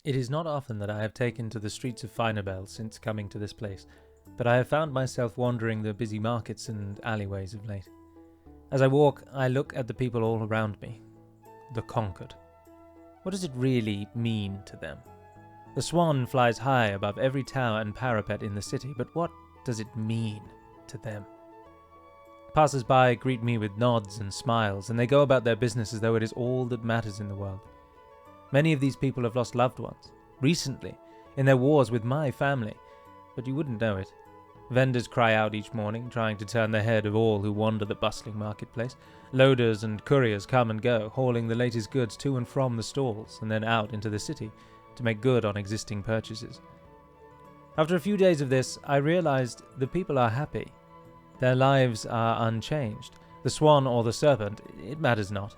It is not often that I have taken to the streets of Finabel since coming to this place, but I have found myself wandering the busy markets and alleyways of late. As I walk, I look at the people all around me. The conquered. What does it really mean to them? The swan flies high above every tower and parapet in the city, but what does it mean to them? Passers-by greet me with nods and smiles, and they go about their business as though it is all that matters in the world. Many of these people have lost loved ones, recently, in their wars with my family, but you wouldn't know it. Vendors cry out each morning, trying to turn the head of all who wander the bustling marketplace. Loaders and couriers come and go, hauling the latest goods to and from the stalls, and then out into the city, to make good on existing purchases. After a few days of this, I realized the people are happy. Their lives are unchanged. The swan or the serpent, it matters not.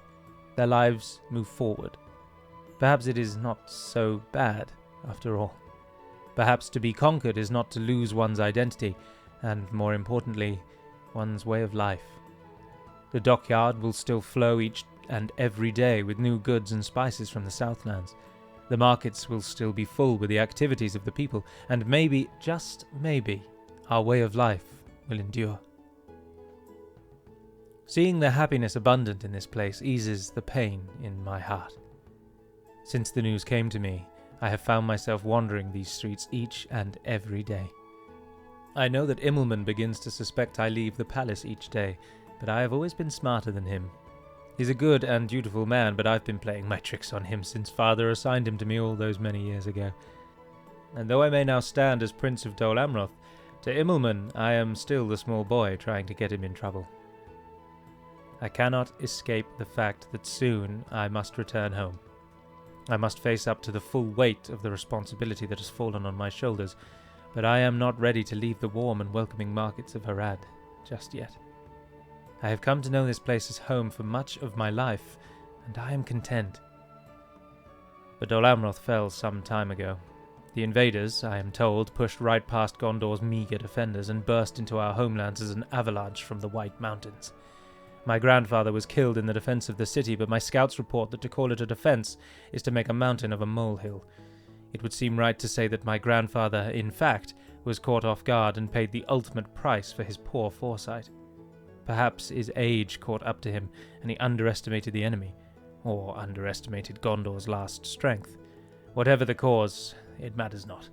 Their lives move forward. Perhaps it is not so bad, after all. Perhaps to be conquered is not to lose one's identity, and, more importantly, one's way of life. The dockyard will still flow each and every day with new goods and spices from the Southlands. The markets will still be full with the activities of the people, and maybe, just maybe, our way of life will endure. Seeing the happiness abundant in this place eases the pain in my heart. Since the news came to me, I have found myself wandering these streets each and every day. I know that Immelman begins to suspect I leave the palace each day, but I have always been smarter than him. He's a good and dutiful man, but I've been playing my tricks on him since father assigned him to me all those many years ago. And though I may now stand as Prince of Dol Amroth, to Immelman I am still the small boy trying to get him in trouble. I cannot escape the fact that soon I must return home. I must face up to the full weight of the responsibility that has fallen on my shoulders, but I am not ready to leave the warm and welcoming markets of Ar-Ad just yet. I have come to know this place as home for much of my life, and I am content. But Dol Amroth fell some time ago. The invaders, I am told, pushed right past Gondor's meagre defenders and burst into our homelands as an avalanche from the White Mountains. My grandfather was killed in the defense of the city, but my scouts report that to call it a defense is to make a mountain of a molehill. It would seem right to say that my grandfather, in fact, was caught off guard and paid the ultimate price for his poor foresight. Perhaps his age caught up to him, and he underestimated the enemy, or underestimated Gondor's last strength. Whatever the cause, it matters not.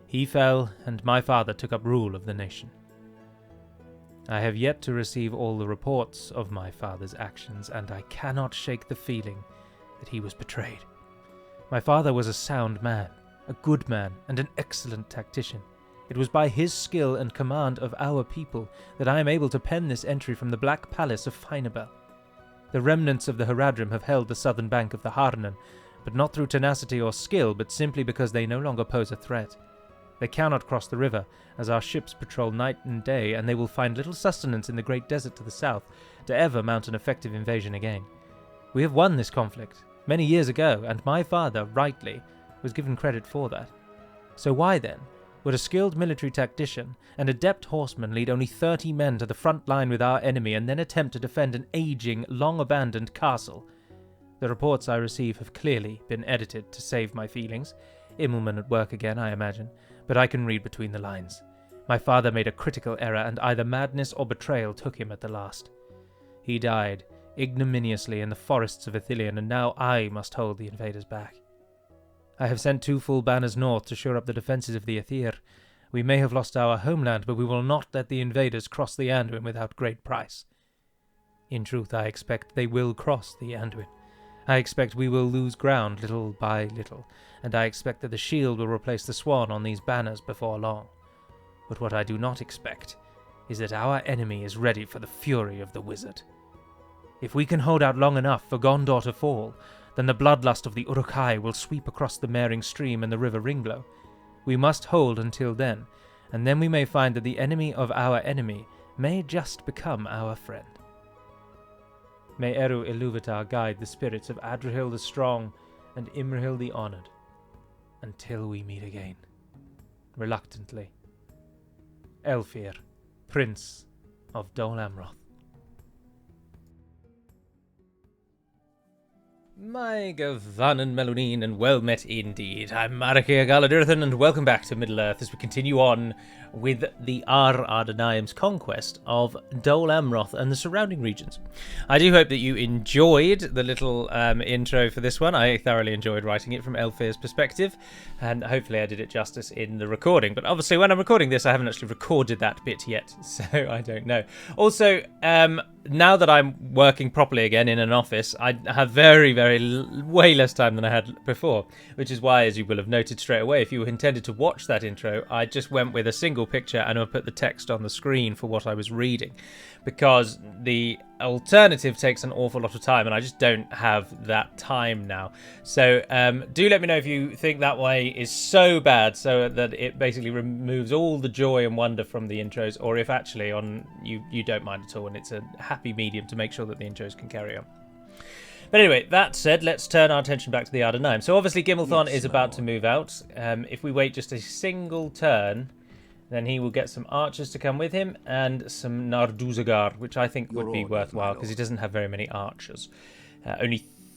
He fell, and my father took up rule of the nation. I have yet to receive all the reports of my father's actions, and I cannot shake the feeling that he was betrayed. My father was a sound man, a good man, and an excellent tactician. It was by his skill and command of our people that I am able to pen this entry from the Black Palace of Finabel. The remnants of the Haradrim have held the southern bank of the Harnan, but not through tenacity or skill, but simply because they no longer pose a threat. They cannot cross the river, as our ships patrol night and day, and they will find little sustenance in the great desert to the south to ever mount an effective invasion again. We have won this conflict many years ago, and my father, rightly, was given credit for that. So why, then, would a skilled military tactician and adept horseman lead only 30 men to the front line with our enemy and then attempt to defend an aging, long-abandoned castle? The reports I receive have clearly been edited to save my feelings. Immelman at work again, I imagine, but I can read between the lines. My father made a critical error, and either madness or betrayal took him at the last. He died ignominiously in the forests of Ithilien, and now I must hold the invaders back. I have sent 2 full banners north to shore up the defences of the Aethir. We may have lost our homeland, but we will not let the invaders cross the Anduin without great price. In truth, I expect they will cross the Anduin. I expect we will lose ground little by little, and I expect that the shield will replace the swan on these banners before long. But what I do not expect is that our enemy is ready for the fury of the wizard. If we can hold out long enough for Gondor to fall, then the bloodlust of the Uruk-hai will sweep across the Mering stream and the river Ringlow. We must hold until then, and then we may find that the enemy of our enemy may just become our friend. May Eru Ilúvatar guide the spirits of Adrihil the Strong and Imrahil the Honoured, until we meet again. Reluctantly, Elfir, Prince of Dol Amroth. My Gavanen Melonin, and well met indeed. I'm Marikir Galadurthan, and welcome back to Middle-earth as we continue on with the Ar-Adûnâim's conquest of Dol Amroth and the surrounding regions. I do hope that you enjoyed the little intro for this one. I thoroughly enjoyed writing it from Elfir's perspective, and hopefully I did it justice in the recording. But obviously when I'm recording this, I haven't actually recorded that bit yet, so I don't know. Also, now that I'm working properly again in an office, I have way less time than I had before, which is why, as you will have noted straight away, if you intended to watch that intro, I just went with a single picture and I put the text on the screen for what I was reading, because the alternative takes an awful lot of time and I just don't have that time now. So do let me know if you think that way is so bad so that it basically removes all the joy and wonder from the intros, or if actually you don't mind at all and it's a happy medium to make sure that the intros can carry on. But anyway, that said, let's turn our attention back to the Ar-Adûnâim. So obviously Gimmelthon is about to move out. If we wait just a single turn, then he will get some archers to come with him and some Narduzagar, which I think would be worthwhile because he doesn't have very many archers.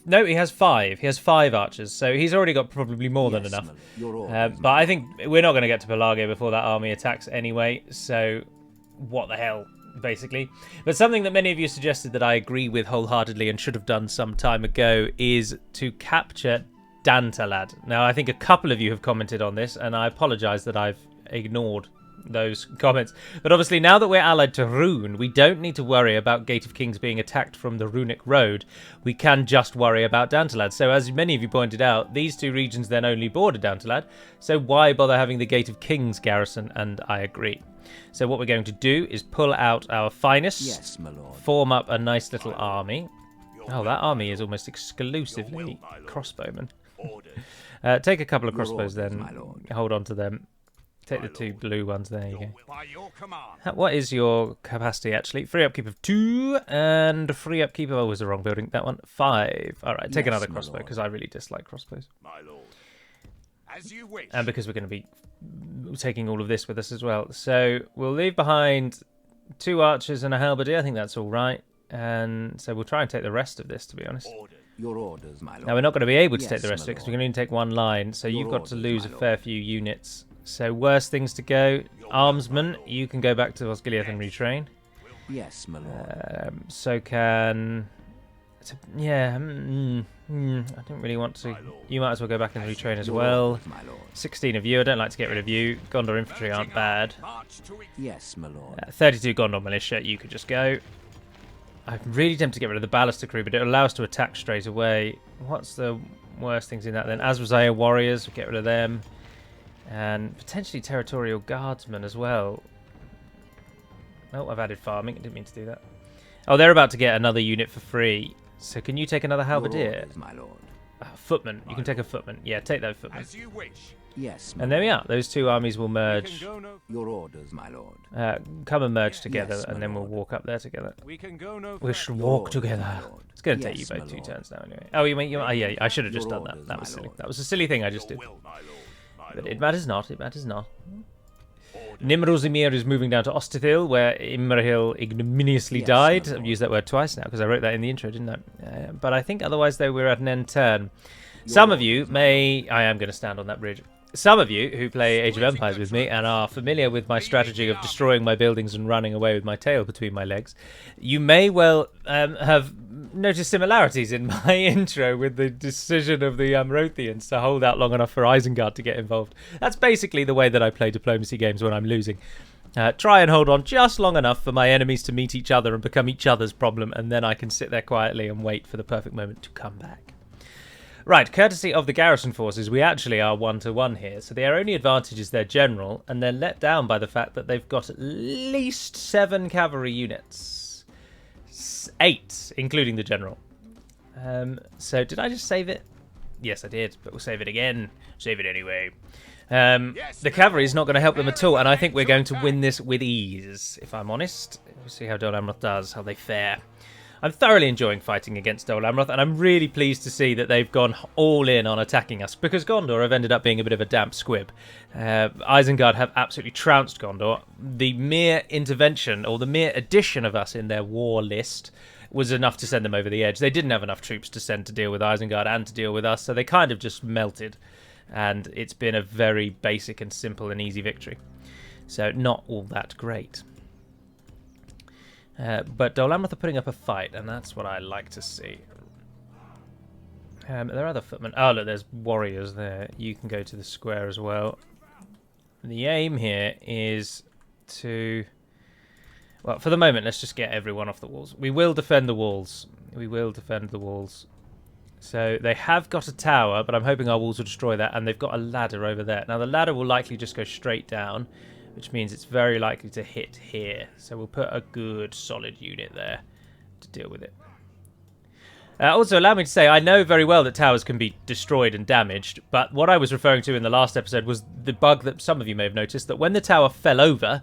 No, he has 5. He has 5 archers, so he's already got probably more than enough. But I think we're not going to get to Pelage before that army attacks anyway, so what the hell, basically. But something that many of you suggested that I agree with wholeheartedly and should have done some time ago is to capture Dantalad. Now, I think a couple of you have commented on this, and I apologise that I've ignored those comments. But obviously, now that we're allied to Rune, we don't need to worry about Gate of Kings being attacked from the Runic Road. We can just worry about Dantalad. So as many of you pointed out, these two regions then only border Dantalad. So why bother having the Gate of Kings garrison? And I agree. So what we're going to do is pull out our finest, yes, my lord, form up a nice little army. Oh, that army is almost exclusively crossbowmen. Take a couple of crossbows then, hold on to them. Take the 2 blue ones, there you go. What is your capacity actually? Free upkeep of 2 and free upkeep of, oh, was the wrong building, that one, 5. Alright, take another crossbow because I really dislike crossbows. My lord. As you wish. And because we're going to be taking all of this with us as well. So we'll leave behind 2 archers and a halberdier. I think that's all right. And so we'll try and take the rest of this, to be honest. Your orders, my lord. Now we're not going to be able to take the rest of it because we can only take 1 line. So you've got to lose a fair few units. So worse things to go. Armsman, you can go back to Osgiliath and retrain. Yes, my lord. So can... Yeah, I don't really want to. You might as well go back and retrain as well. 16 of you. I don't like to get rid of you. Gondor infantry aren't bad. Yes, my lord. 32 Gondor militia. You could just go. I'm really tempted to get rid of the Ballister crew, but it allows us to attack straight away. What's the worst things in that then? Azrazaya warriors. We'll get rid of them. And potentially territorial guardsmen as well. Oh, I've added farming. I didn't mean to do that. Oh, they're about to get another unit for free. So can you take another halberdier? My lord. Footman. You can take a footman. Yeah, take that footman. As you wish. Yes. And there we are. Those 2 armies will merge. Your orders, my lord. Come and merge together, and then we'll walk up there together. We should walk together. It's going to take you both 2 turns now, anyway. Oh, you mean? Yeah, I should have just done that. That was silly. That was a silly thing I just did. But it matters not. It matters not. Nimrozimir is moving down to Ostithil, where Imrahil ignominiously died. I've used that word twice now because I wrote that in the intro, didn't I? But I think otherwise, though, we're at an end turn. Some of you may... I am going to stand on that bridge. Some of you who play Age of Empires with me and are familiar with my strategy of destroying my buildings and running away with my tail between my legs, you may well have noticed similarities in my intro with the decision of the Amrothians to hold out long enough for Isengard to get involved. That's basically the way that I play diplomacy games when I'm losing. Try and hold on just long enough for my enemies to meet each other and become each other's problem, and then I can sit there quietly and wait for the perfect moment to come back. Right, courtesy of the garrison forces, we actually are 1-to-1 here, so their only advantage is their general, and they're let down by the fact that they've got at least 7 cavalry units. 8, including the general. So did I just save it? Yes, I did, but we'll save it again. Save it anyway. The cavalry is not going to help them at all, and I think we're going to win this with ease, if I'm honest. We'll see how Dol Amroth does, how they fare. I'm thoroughly enjoying fighting against Dol Amroth, and I'm really pleased to see that they've gone all in on attacking us, because Gondor have ended up being a bit of a damp squib. Isengard have absolutely trounced Gondor. The mere intervention, or the mere addition of us in their war list, was enough to send them over the edge. They didn't have enough troops to send to deal with Isengard and to deal with us, so they kind of just melted. And it's been a very basic and simple and easy victory. So not all that great. But Dol Amroth are putting up a fight, and that's what I like to see. There are other footmen. Oh, look, there's warriors there. You can go to the square as well. The aim here is to... Well, for the moment, let's just get everyone off the walls. We will defend the walls. We will defend the walls. So they have got a tower, but I'm hoping our walls will destroy that, and they've got a ladder over there. Now, the ladder will likely just go straight down, which means it's very likely to hit here. So we'll put a good, solid unit there to deal with it. Also, allow me to say, I know very well that towers can be destroyed and damaged, but what I was referring to in the last episode was the bug that some of you may have noticed, that when the tower fell over,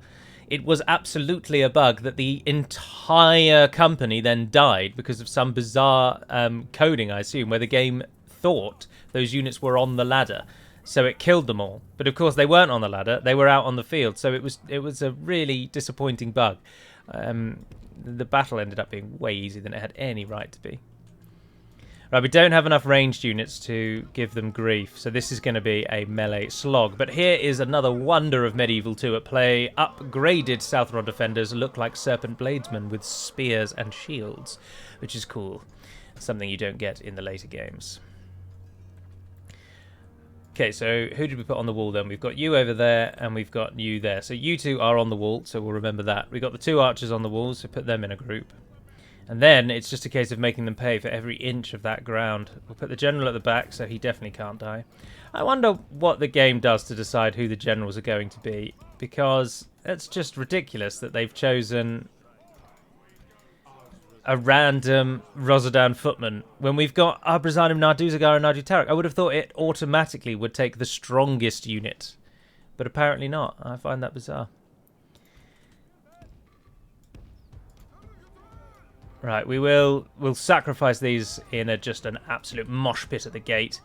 it was absolutely a bug that the entire company then died because of some bizarre coding, I assume, where the game thought those units were on the ladder. So it killed them all. But of course they weren't on the ladder, they were out on the field, so it was a really disappointing bug. The battle ended up being way easier than it had any right to be. Right, we don't have enough ranged units to give them grief, so this is going to be a melee slog. But here is another wonder of Medieval 2 at play. Upgraded Southron defenders look like serpent bladesmen with spears and shields, which is cool. Something you don't get in the later games. Okay, so who did we put on the wall then? We've got you over there, and we've got you there. So you two are on the wall, so we'll remember that. We've got the two archers on the wall, so put them in a group. And then it's just a case of making them pay for every inch of that ground. We'll put the general at the back, so he definitely can't die. I wonder what the game does to decide who the generals are going to be, because it's just ridiculous that they've chosen a random Rosadan footman when we've got Ar-Adûnâim, Narduzagar, and Nardu Tarak. I would have thought it automatically would take the strongest unit, but apparently not. I find that bizarre. Right, we'll sacrifice these in just an absolute mosh pit at the gate.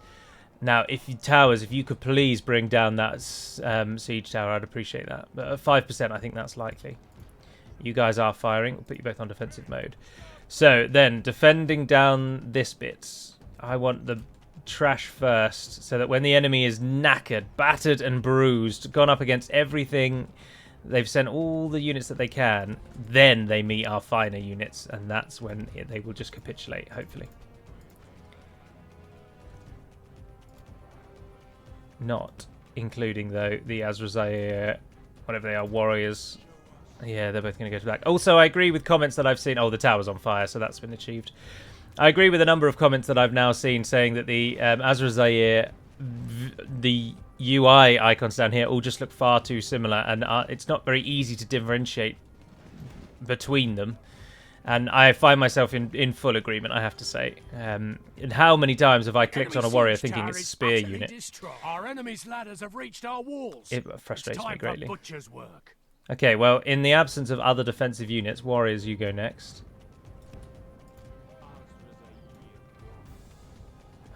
Now, if you could please bring down that siege tower, I'd appreciate that. But at 5%, I think that's likely. You guys are firing. We'll put you both on defensive mode. So then, defending down this bit, I want the trash first, so that when the enemy is knackered, battered and bruised, gone up against everything, they've sent all the units that they can, then they meet our finer units, and that's when they will just capitulate, hopefully. Not including, though, the Azrazair, whatever they are, warriors. Yeah, they're both going to go to back. Also, I agree with comments that I've seen. Oh, the tower's on fire, so that's been achieved. I agree with a number of comments that I've now seen saying that the Azrazair, the UI icons down here all just look far too similar, and it's not very easy to differentiate between them. And I find myself in full agreement, I have to say. And how many times have I clicked on a warrior thinking it's a spear unit? Our enemy's ladders have reached our walls. It frustrates me greatly. Butcher's work. Okay, well, in the absence of other defensive units, warriors, you go next.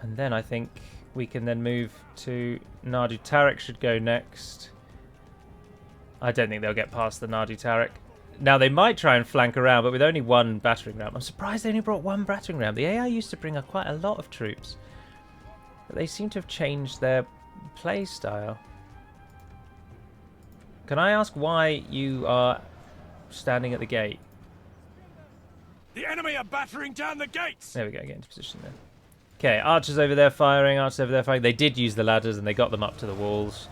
And then I think we can then move to Nardu Tarak should go next. I don't think they'll get past the Nardu Tarak. Now, they might try and flank around, but with only one battering ram. I'm surprised they only brought one battering ram. The AI used to bring up quite a lot of troops. But they seem to have changed their play style. Can I ask why you are standing at the gate? The enemy are battering down the gates! There we go, get into position there. Okay, archers over there firing, archers over there firing. They did use the ladders and they got them up to the walls.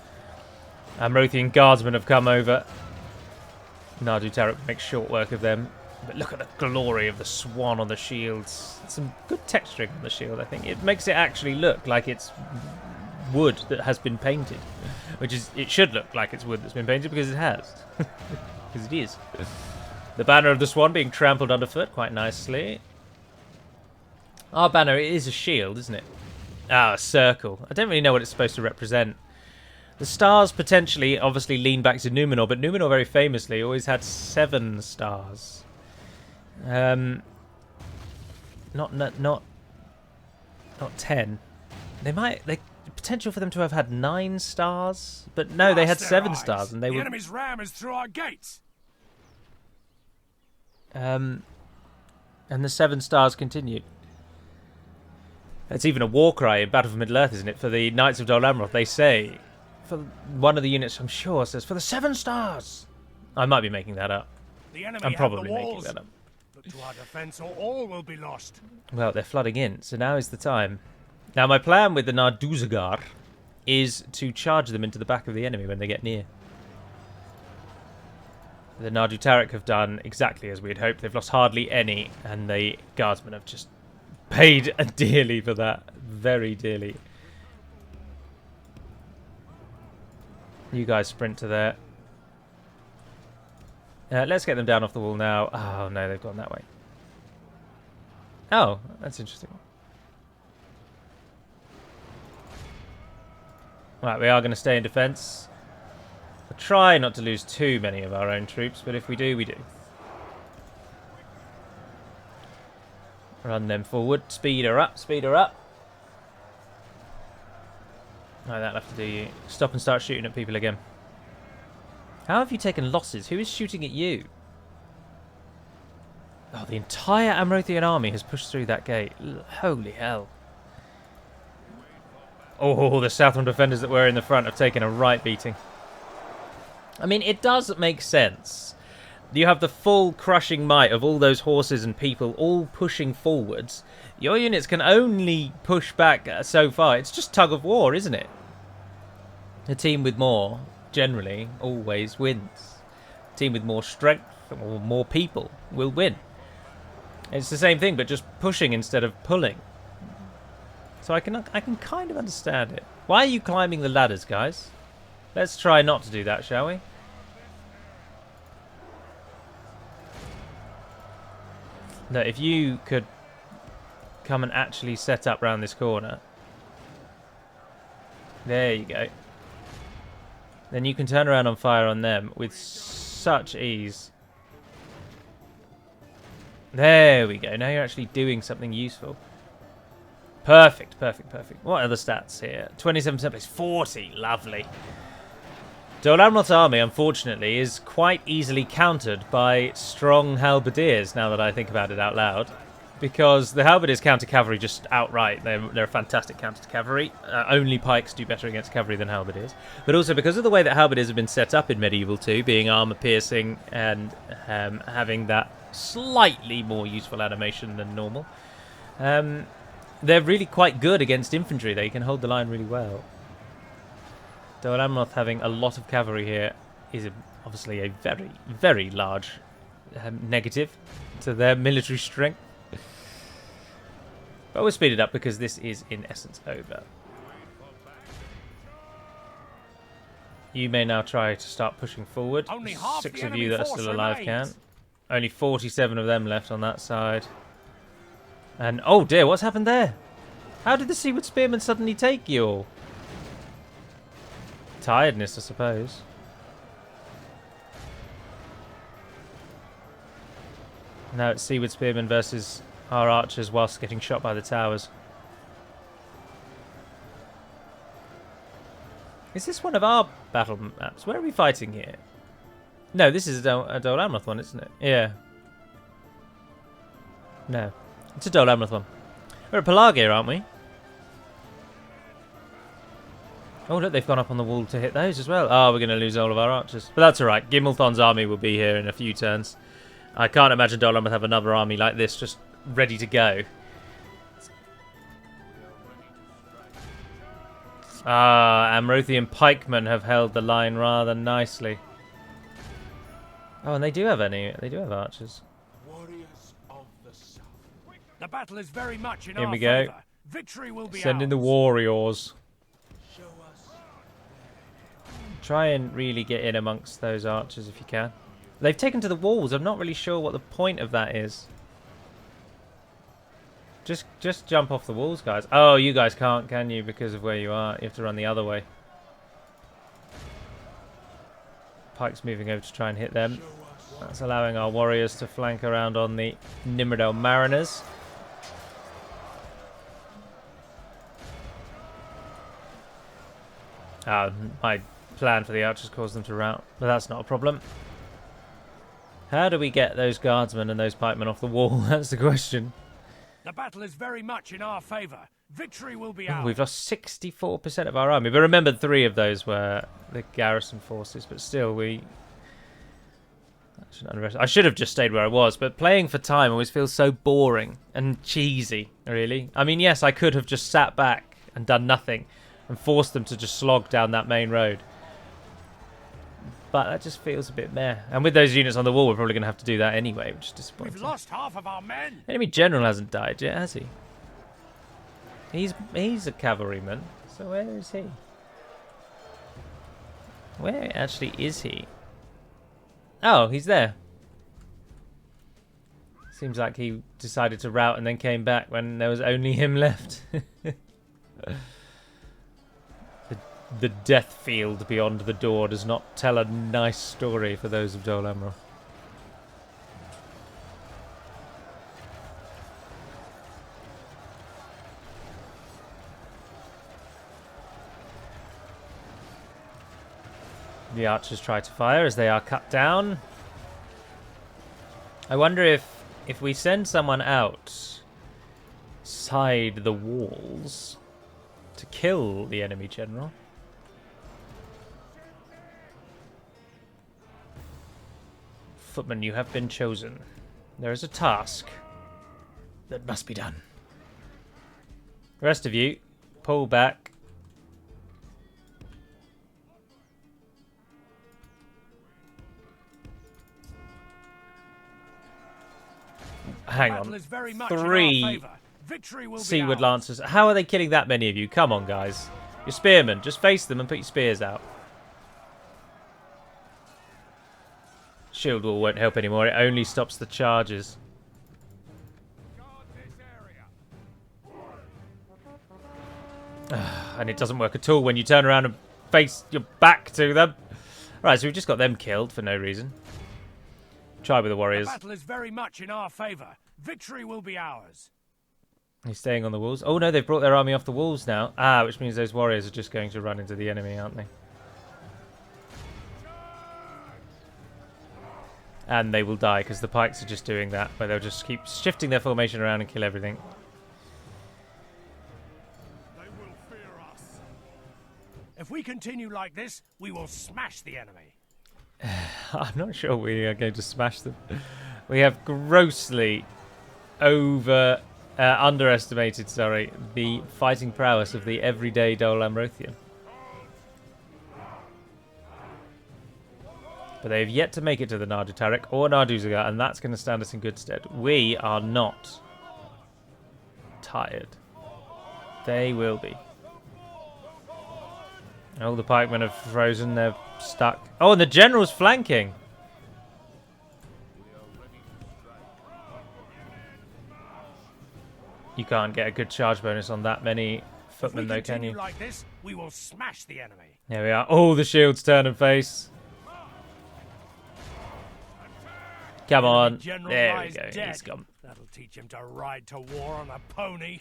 Amrothian guardsmen have come over. Nardu Tarak makes short work of them. But look at the glory of the swan on the shields. Some good texturing on the shield, I think. It makes it actually look like it's wood that has been painted. Which is, it should look like it's wood that's been painted because it has. Because it is. The banner of the swan being trampled underfoot quite nicely. Our banner, it is a shield, isn't it? Ah, a circle. I don't really know what it's supposed to represent. The stars potentially obviously lean back to Numenor, but Numenor very famously always had 7 stars. Not 10. They potential for them to have had 9 stars, but no, they had 7 stars, and they were. The enemy's ram is through our gates. How And the 7 stars continued. It's even a war cry in Battle for Middle-earth, isn't it? For the Knights of Dol Amroth, they say, for one of the units, I'm sure, says, for the 7 stars! I might be making that up. The enemy I'm have probably the making walls. that up. Look to our defense or all will be lost. Well, they're flooding in, so now is the time. Now, my plan with the Narduzagar is to charge them into the back of the enemy when they get near. The Nardu Tariq have done exactly as we had hoped. They've lost hardly any, and the guardsmen have just paid dearly for that. Very dearly. You guys sprint to there. Let's get them down off the wall now. Oh, no, they've gone that way. Oh, that's interesting. Right, we are going to stay in defence. We'll try not to lose too many of our own troops, but if we do, we do. Run them forward. Speed her up, speed her up. Right, that'll have to do you. Stop and start shooting at people again. How have you taken losses? Who is shooting at you? Oh, the entire Amrothian army has pushed through that gate. Holy hell. Oh, the Southron defenders that were in the front have taken a right beating. I mean, it does make sense. You have the full crushing might of all those horses and people all pushing forwards. Your units can only push back so far. It's just tug of war, isn't it? A team with more, generally, always wins. A team with more strength or more people will win. It's the same thing, but just pushing instead of pulling. So I can kind of understand it. Why are you climbing the ladders, guys? Let's try not to do that, shall we? No, if you could come and actually set up round this corner. There you go. Then you can turn around and fire on them with such ease. There we go. Now you're actually doing something useful. Perfect, perfect, perfect. What are the stats here? 27% place, 40. Lovely. Dol Amroth's army, unfortunately, is quite easily countered by strong halberdiers, now that I think about it out loud. Because the halberdiers counter cavalry just outright. They're a fantastic counter to cavalry. Only pikes do better against cavalry than halberdiers. But also because of the way that halberdiers have been set up in Medieval 2, being armor-piercing and having that slightly more useful animation than normal, they're really quite good against infantry. They can hold the line really well. Dol Amroth having a lot of cavalry here is obviously a very, very large negative to their military strength. But we'll speed it up because this is in essence over. You may now try to start pushing forward. Only half 6 the of you that are still alive remains. can. Only 47 of them left on that side. And oh dear, what's happened there? How did the Seaward Spearmen suddenly take you all? Tiredness, I suppose. Now it's Seaward Spearmen versus our archers whilst getting shot by the towers. Is this one of our battle maps? Where are we fighting here? No, this is a Dol Amroth one, isn't it? Yeah. No. It's a Dol Amroth one. We're at Pelagia, aren't we? Oh, look, they've gone up on the wall to hit those as well. Oh, we're going to lose all of our archers. But that's alright. Gimmelthon's army will be here in a few turns. I can't imagine Dol Amroth have another army like this just ready to go. Ah, Amrothian pikemen have held the line rather nicely. Oh, and they do have archers. Warriors of the South. The battle is very much in Here our we go. favor. Victory will be Send in the ours. warriors. Show us. Try and really get in amongst those archers if you can. They've taken to the walls. I'm not really sure what the point of that is. Just jump off the walls, guys. Oh, you guys can't, can you? Because of where you are. You have to run the other way. Pike's moving over to try and hit them. That's allowing our warriors to flank around on the Nimrodel Mariners. My plan for the archers caused them to rout, but that's not a problem. How do we get those guardsmen and those pikemen off the wall? That's the question. The battle is very much in our favour. Victory will be Oh, ours. we've lost 64% of our army. But remember, 3 of those were the garrison forces. But still, I should have just stayed where I was. But playing for time always feels so boring and cheesy, really. I mean, yes, I could have just sat back and done nothing and forced them to just slog down that main road. But that just feels a bit meh. And with those units on the wall, we're probably going to have to do that anyway, which is disappointing. We've lost half of our men. Enemy general hasn't died yet, has he? He's a cavalryman. So where is he? Where actually is he? Oh, he's there. Seems like he decided to rout and then came back when there was only him left. The death field beyond the door does not tell a nice story for those of Dol Amroth. The archers try to fire as they are cut down. I wonder if we send someone outside the walls to kill the enemy general. Footman, you have been chosen. There is a task that must be done. The rest of you, pull back. Hang on. 3 Seaward Lancers. How are they killing that many of you? Come on, guys. Your spearmen, just face them and put your spears out. Shield wall won't help anymore. It only stops the charges. And it doesn't work at all when you turn around and face your back to them. Right, so we've just got them killed for no reason. Try with the warriors. The battle is very much in our favour. Victory will be ours. He's staying on the walls. Oh no, they've brought their army off the walls now. Ah, which means those warriors are just going to run into the enemy, aren't they? And they will die because the pikes are just doing that, where they'll just keep shifting their formation around and kill everything. They will fear us. If we continue like this, we will smash the enemy. I'm not sure we are going to smash them. We have grossly underestimated, the fighting prowess of the everyday Dol Amrothian. But they have yet to make it to the Nardu Tariq or Nardu Zagar, and that's going to stand us in good stead. We are not tired. They will be. All the pikemen have frozen, they're stuck. Oh, and the general's flanking! You can't get a good charge bonus on that many footmen though, can you? Like this, we will smash the enemy. There we are. All the shields turn and face. Come on. There we go. He's gone. That'll teach him to ride to war on a pony.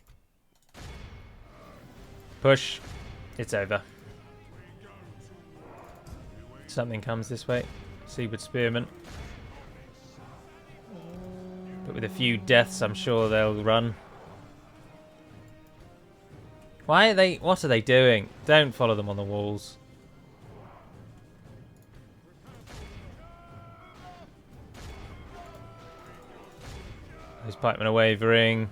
Push. It's over. Something comes this way. Seaward Spearmen. But with a few deaths, I'm sure they'll run. Why are they... What are they doing? Don't follow them on the walls. Those pikemen are wavering.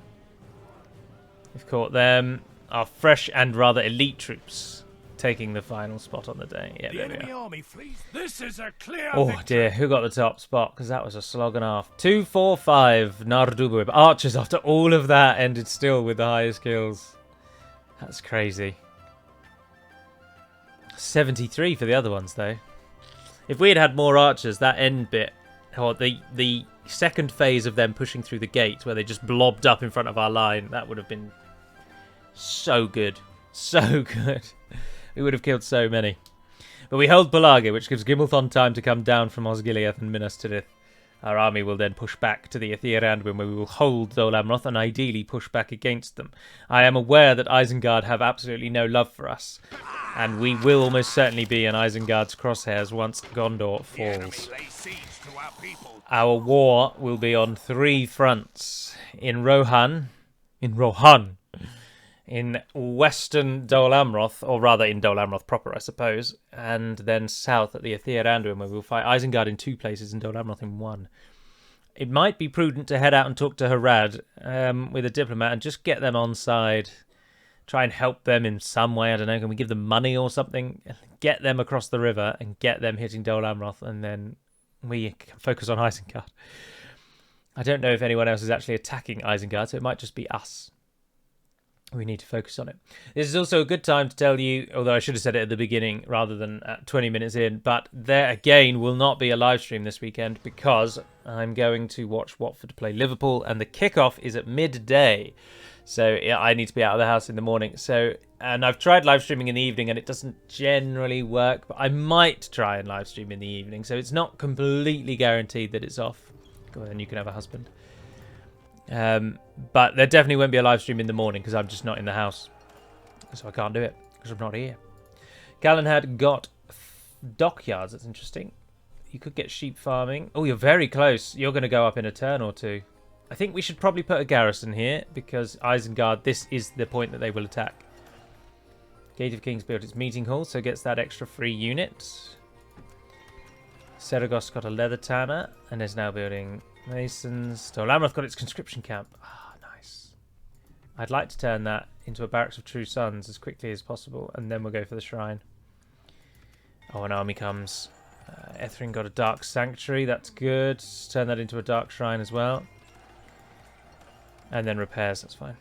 We've caught them. Our fresh and rather elite troops taking the final spot on the day. Yeah, there we are. Army flees. This is a clear Oh victory. dear, who got the top spot? Because that was a slog and a half. 245 Nardubu. Archers, after all of that, ended still with the highest kills. That's crazy. 73 for the other ones, though. If we had had more archers, that end bit, or the second phase of them pushing through the gate, where they just blobbed up in front of our line, that would have been so good. So good. We would have killed so many. But we hold Pelargir, which gives Gimmelthon time to come down from Osgiliath and Minas Tirith. Our army will then push back to the Aethir Anduin, where we will hold Dol Amroth and ideally push back against them. I am aware that Isengard have absolutely no love for us, And we will almost certainly be in Isengard's crosshairs once Gondor The enemy falls. lays siege to our people. Our war will be on 3 fronts. In western Dol Amroth, or rather in Dol Amroth proper, I suppose, and then south at the Ar-Adûnâim, where we'll fight Isengard in 2 places and Dol Amroth in 1. It might be prudent to head out and talk to Harad with a diplomat and just get them on side. Try and help them in some way. I don't know. Can we give them money or something? Get them across the river and get them hitting Dol Amroth, and then we can focus on Isengard. I don't know if anyone else is actually attacking Isengard, so it might just be us. We need to focus on it. This is also a good time to tell you, although I should have said it at the beginning rather than at 20 minutes in, but there again will not be a live stream this weekend because I'm going to watch Watford play Liverpool, and the kickoff is at midday. So yeah, I need to be out of the house in the morning. And I've tried live streaming in the evening and it doesn't generally work, but I might try and live stream in the evening. So it's not completely guaranteed that it's off. Go on, then you can have a husband. But there definitely won't be a live stream in the morning because I'm just not in the house. So I can't do it because I'm not here. Callan had got dockyards. That's interesting. You could get sheep farming. Oh, you're very close. You're going to go up in a turn or 2. I think we should probably put a garrison here because Isengard, this is the point that they will attack. Gate of Kings built its meeting hall, so gets that extra free unit. Seragos got a leather tanner and is now building masons. Dol Amroth got its conscription camp. Ah, nice. I'd like to turn that into a barracks of true sons as quickly as possible, and then we'll go for the shrine. Oh, an army comes. Ethrin got a dark sanctuary. That's good. Turn that into a dark shrine as well. And then repairs, that's fine.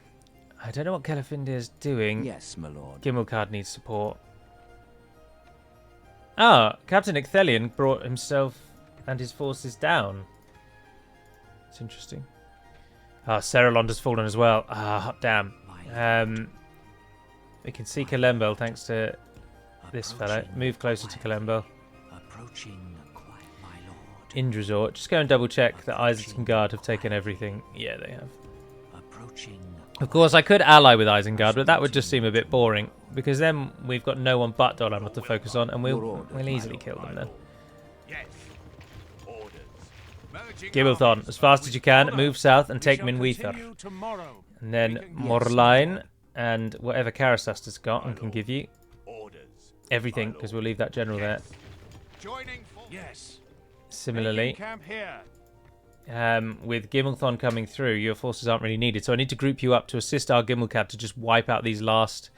I don't know what Celefindir is doing. Yes, my lord. Gimmelcard needs support. Ah, Captain Icthelion brought himself and his forces down. It's interesting. Ah, Seralond has fallen as well. Ah, hot damn. We can see Kalembel thanks to this fellow. Move closer to Kalembel. Approaching quiet, my lord. Indrazor. Just go and double check that Isengard have taken everything. Yeah, they have. Of course, I could ally with Isengard, but that would just seem a bit boring, because then we've got no one but Dol Amroth to focus on, and we'll easily kill them then. Gibbelthon, as fast as you can, move south and take Minweather. And then Morlain, and whatever Karasast has got and can give you. Everything, because we'll leave that general there. Similarly, with Gimmelthon coming through, your forces aren't really needed. So I need to group you up to assist our Gimmelcad to just wipe out these last...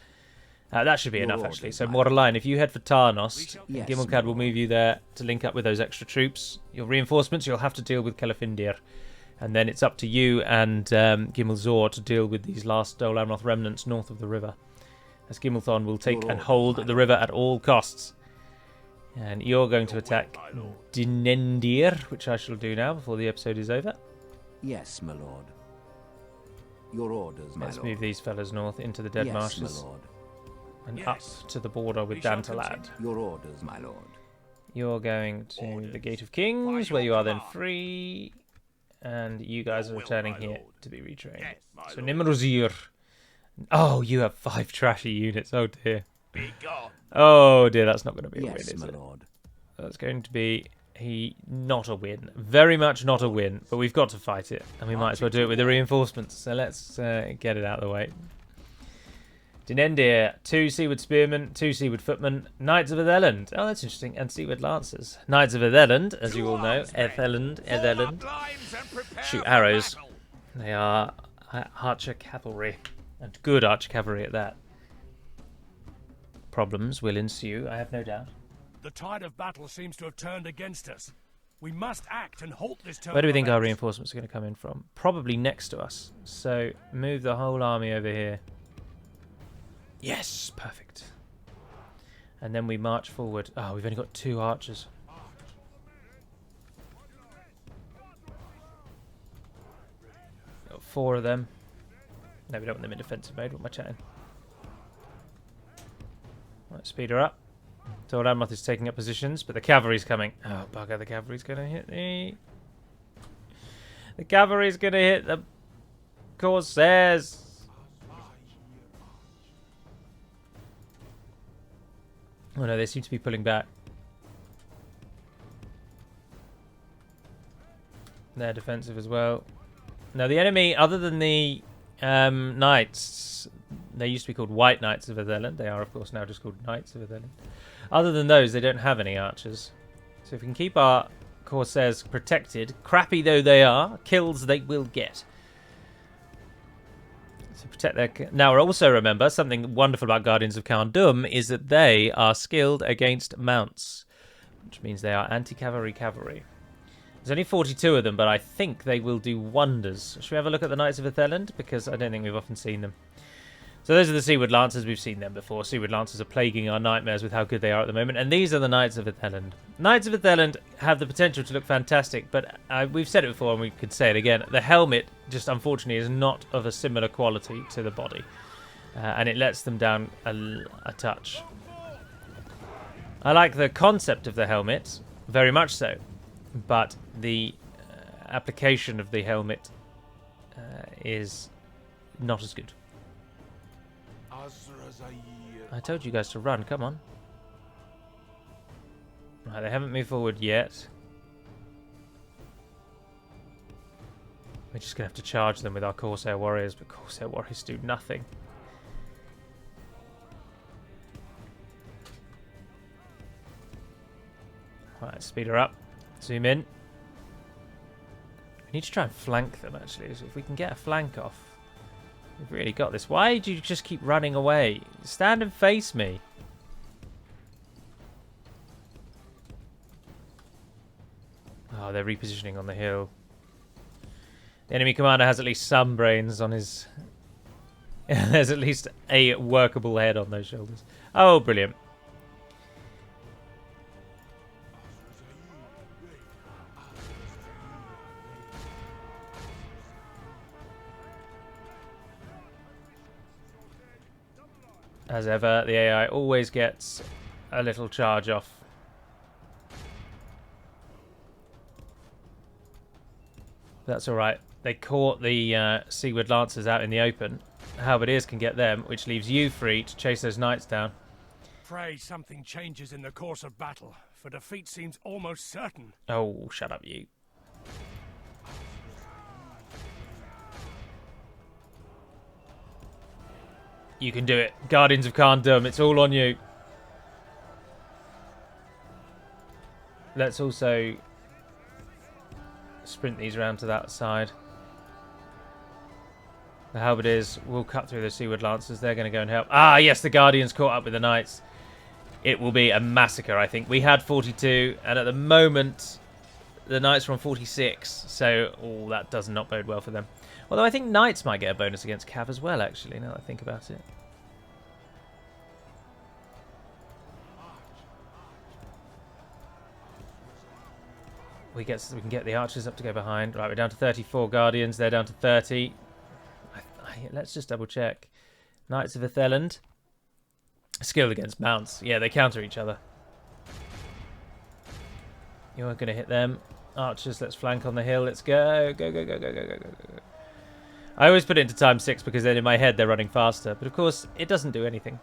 that should be enough, actually. So Morlain, if you head for Tarnost, Gimmelcad will move you there to link up with those extra troops. Your reinforcements, you'll have to deal with Celefindir. And then it's up to you and Gimmelzor to deal with these last Dol Amroth remnants north of the river. As Gimmelthon will take and hold the river at all costs. And you're going to attack Dinendir, which I shall do now before the episode is over. Yes, my lord. Your orders, my lord. Let's move these fellas north into the Dead Marshes. My lord. And up to the border with Dantalad. Your orders, my lord. You're going to the Gate of Kings, where you are then free. And you guys are returning here to be retrained. So Nimrozir. Oh, you have 5 trashy units. Oh dear. Oh dear, that's not going to be a win, is it? Lord. That's going to be not a win. Very much not a win, but we've got to fight it. And we might as well do it with the reinforcements. So let's get it out of the way. Dinendir, 2 Seaward Spearmen, 2 Seaward Footmen, Knights of Etheland. Oh, that's interesting. And Seaward Lancers. Knights of Etheland, as you all know. Etheland. Shoot arrows. They are archer cavalry. And good archer cavalry at that. Problems will ensue, I have no doubt. The tide of battle seems to have turned against us. We must act and halt this turn. Where do we think our reinforcements are going to come in from? Probably next to us. So move the whole army over here. Yes, perfect. And then we march forward. Oh, we've only got 2 archers. Got 4 of them. No, we don't want them in defensive mode. What am I chatting? Right, speed her up. Dol Amroth is taking up positions, but the cavalry's coming. Oh, bugger, the cavalry's going to hit the... The cavalry's going to hit the Corsairs. Oh no, they seem to be pulling back. They're defensive as well. Now the enemy, other than the knights, they used to be called White Knights of Ireland. They are, of course, now just called Knights of Ireland. Other than those, they don't have any archers. So if we can keep our Corsairs protected, crappy though they are, kills they will get. So protect their... Now, also remember, something wonderful about Guardians of Khârn Dûm is that they are skilled against mounts, which means they are anti-cavalry cavalry. There's only 42 of them, but I think they will do wonders. Should we have a look at the Knights of Ireland? Because I don't think we've often seen them. So those are the Seaward Lancers. We've seen them before. Seaward Lancers are plaguing our nightmares with how good they are at the moment. And these are the Knights of Ireland. Knights of Ireland have the potential to look fantastic, but we've said it before and we could say it again. The helmet, just unfortunately, is not of a similar quality to the body. And it lets them down a touch. I like the concept of the helmet, very much so. But the application of the helmet is not as good. I told you guys to run, come on. Right, they haven't moved forward yet. We're just going to have to charge them with our Corsair Warriors, but Corsair Warriors do nothing. Right, speed her up. Zoom in. We need to try and flank them, actually. So if we can get a flank off, we've really got this. Why do you just keep running away? Stand and face me. Oh, they're repositioning on the hill. The enemy commander has at least some brains on his... There's at least a workable head on those shoulders. Oh, brilliant. As ever, the AI always gets a little charge off. That's alright. They caught the Seaward Lancers out in the open. Halberdiers can get them, which leaves you free to chase those knights down. Pray something changes in the course of battle, for defeat seems almost certain. Oh, shut up, you. You can do it. Guardians of Khârn Dûm, it's all on you. Let's also sprint these around to that side. The Halberdiers will cut through the Seaward Lancers. They're going to go and help. Ah, yes, the Guardians caught up with the Knights. It will be a massacre, I think. We had 42, and at the moment, the Knights are on 46. So, oh, that does not bode well for them. Although I think Knights might get a bonus against Cav as well, actually, now that I think about it. We can get the archers up to go behind. Right, we're down to 34 Guardians. They're down to 30. Let's just double check. Knights of Ireland. Skilled against mounts. Yeah, they counter each other. You aren't going to hit them. Archers, let's flank on the hill. Let's go. Go, go, go, go, go, go, go, go. I always put it into times 6 because then in my head they're running faster. But of course, it doesn't do anything.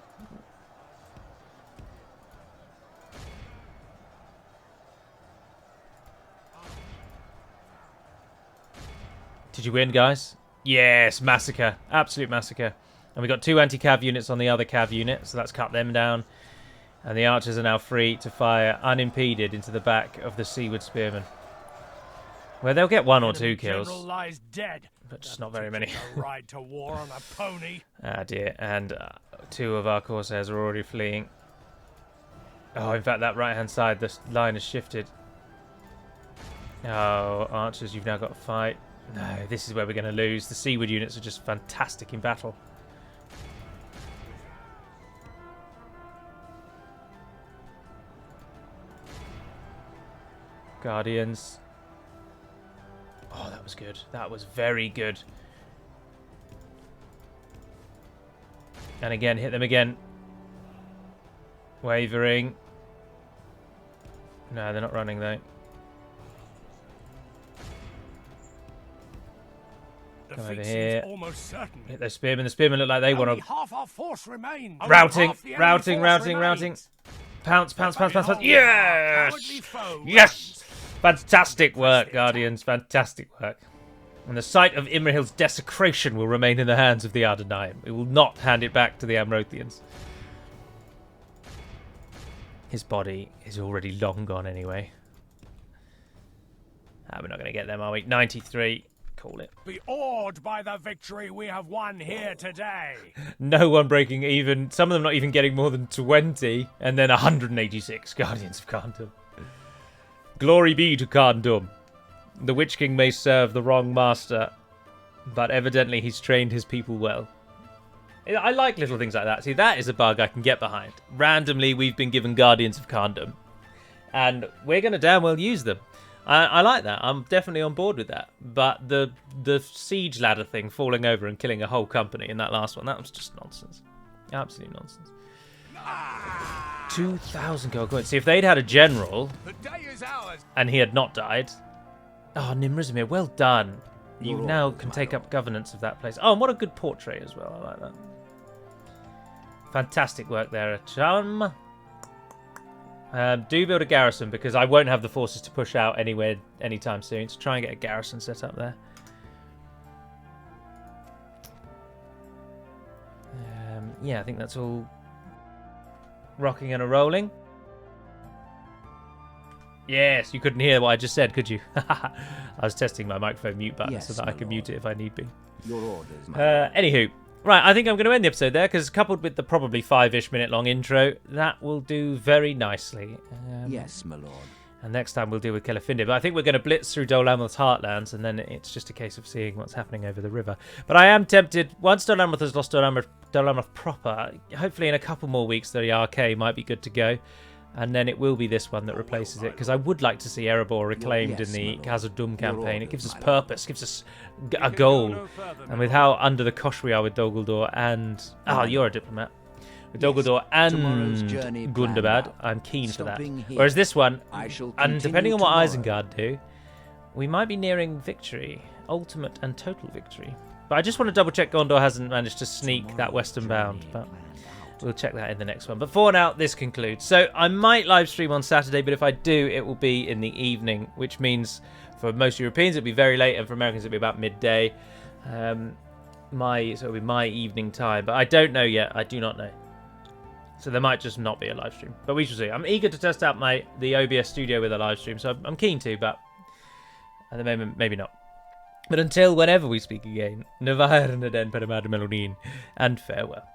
Did you win, guys? Yes, massacre. Absolute massacre. And we got 2 anti-cav units on the other cav unit, so that's cut them down. And the archers are now free to fire unimpeded into the back of the Seaward Spearmen. Where they'll get 1 or 2 kills. Lies dead. But just not very many. Ride to war on a pony. Ah, dear. And 2 of our Corsairs are already fleeing. Oh, in fact, that right-hand side, the line has shifted. Oh, archers, you've now got to fight. No, this is where we're going to lose. The Seaward units are just fantastic in battle. Guardians. Oh, that was good. That was very good. And again, hit them again. Wavering. No, they're not running though. Come over here. Almost certain. Hit those spearmen. The spearmen look like they want to... Half our force remains. Routing. Pounce. Behold Yes! our cowardly foe Yes! runs. Fantastic work, Guardians. Fantastic work. And the site of Imrahil's desecration will remain in the hands of the Ar-Adûnâim. We will not hand it back to the Amrothians. His body is already long gone anyway. We're not going to get them, are we? 93. Call it. Be awed by the victory we have won here today. No one breaking even. Some of them not even getting more than 20. And then 186 Guardians of Kharndum. Glory be to Kharndum. The Witch King may serve the wrong master, but evidently he's trained his people well. I like little things like that. See, that is a bug I can get behind. Randomly, we've been given Guardians of Kharndum, and we're going to damn well use them. I like that. I'm definitely on board with that. But the siege ladder thing, falling over and killing a whole company in that last one, that was just nonsense. Absolute nonsense. 2,000 gold coins. See, if they'd had a general, The day is ours. and he had not died... Oh, Nimrizimir, well done. You Your now orders, can my take lord. up governance of that place. Oh, and what a good portrait as well. I like that. Fantastic work there, Chum. Do build a garrison, because I won't have the forces to push out anywhere anytime soon. So try and get a garrison set up there. Yeah, I think that's all rocking and a-rolling. Yes, you couldn't hear what I just said, could you? I was testing my microphone mute button Yes, so that I my could mute it if I need be. Your orders, my lord. Anywho, right, I think I'm going to end the episode there, because coupled with the probably 5-ish minute long intro, that will do very nicely. Yes, my lord. And next time we'll deal with Kelefindi. But I think we're going to blitz through Dol Amroth's heartlands, and then it's just a case of seeing what's happening over the river. But I am tempted, once Dol Amroth has lost Dol Amroth proper, hopefully in a couple more weeks the RK might be good to go. And then it will be this one that replaces it, because I would like to see Erebor reclaimed Yes, in the my lord. Khazad-dûm campaign. It orders, gives us my lord. purpose, gives us a goal. And with how under the cosh we are with Dol Guldur and... Ah, you're a diplomat. With Dol Yes, Guldur tomorrow's and journey planned Gundabad, out. I'm keen for that. Stopping here, Whereas this one, I shall and continue depending on what tomorrow. Isengard do, we might be nearing victory. Ultimate and total victory. But I just want to double check Gondor hasn't managed to sneak that western bound. But we'll check that in the next one. But for now, this concludes. So I might live stream on Saturday, but if I do, it will be in the evening, which means for most Europeans it'll be very late, and for Americans it'll be about midday. So it'll be my evening time. But I don't know yet. I do not know. So there might just not be a live stream. But we shall see. I'm eager to test out the OBS studio with a live stream, so I'm keen to, but at the moment, maybe not. But until whenever we speak again, Nevair Naden Peramad Melodin, and farewell.